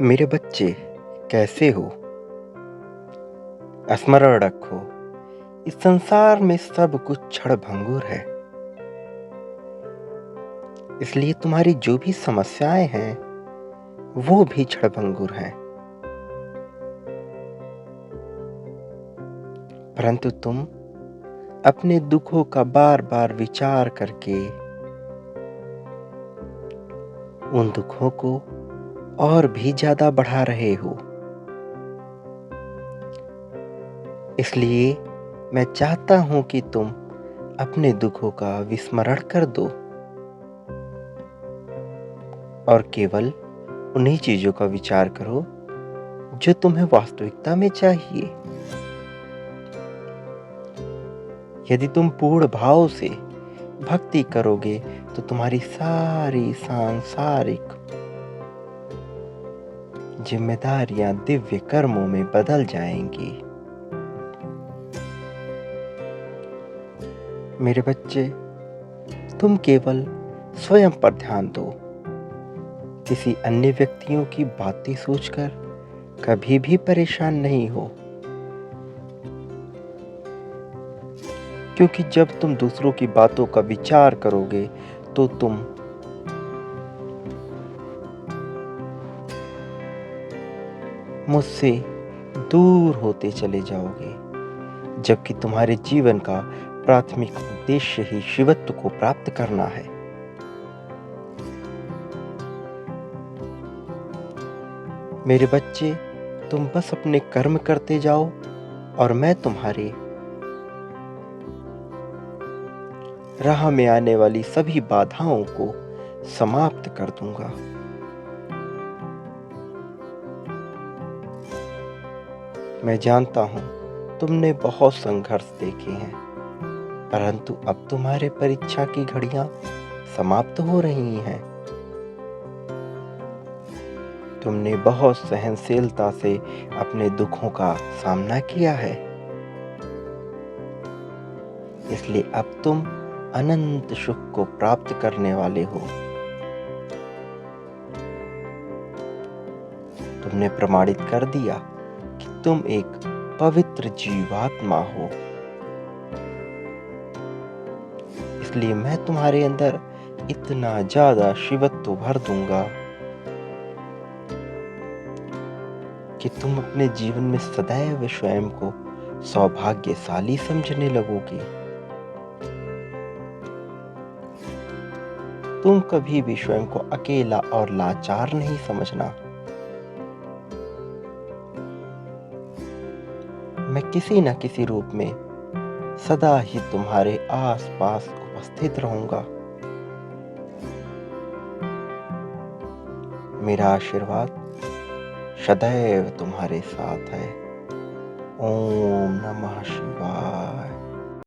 मेरे बच्चे कैसे हो? स्मरण रखो, इस संसार में सब कुछ क्षणभंगुर है। इसलिए तुम्हारी जो भी समस्याएं हैं वो भी क्षणभंगुर हैं। परंतु तुम अपने दुखों का बार बार विचार करके उन दुखों को और भी ज्यादा बढ़ा रहे हो। इसलिए मैं चाहता हूं कि तुम अपने दुखों का विस्मरण कर दो और केवल उन्हीं चीजों का विचार करो जो तुम्हें वास्तविकता में चाहिए। यदि तुम पूर्ण भाव से भक्ति करोगे तो तुम्हारी सारी सांसारिक जिम्मेदारियां दिव्य कर्मों में बदल जाएंगी। मेरे बच्चे, तुम केवल स्वयं पर ध्यान दो। किसी अन्य व्यक्तियों की बातें सोचकर कभी भी परेशान नहीं हो, क्योंकि जब तुम दूसरों की बातों का विचार करोगे तो तुम मुझसे दूर होते चले जाओगे, जबकि तुम्हारे जीवन का प्राथमिक उद्देश्य ही शिवत्व को प्राप्त करना है। मेरे बच्चे, तुम बस अपने कर्म करते जाओ और मैं तुम्हारे राह में आने वाली सभी बाधाओं को समाप्त कर दूंगा। मैं जानता हूं तुमने बहुत संघर्ष देखे हैं, परंतु अब तुम्हारे परीक्षा की घड़ियां समाप्त हो रही हैं। तुमने बहुत सहनशीलता से अपने दुखों का सामना किया है, इसलिए अब तुम अनंत सुख को प्राप्त करने वाले हो। तुमने प्रमाणित कर दिया कि तुम एक पवित्र जीवात्मा हो। इसलिए मैं तुम्हारे अंदर इतना ज्यादा शिवत्व भर दूंगा कि तुम अपने जीवन में सदैव स्वयं को सौभाग्यशाली समझने लगोगे। तुम कभी भी स्वयं को अकेला और लाचार नहीं समझना। मैं किसी न किसी रूप में सदा ही तुम्हारे आसपास उपस्थित रहूंगा। मेरा आशीर्वाद सदैव तुम्हारे साथ है। ओम नमः शिवाय।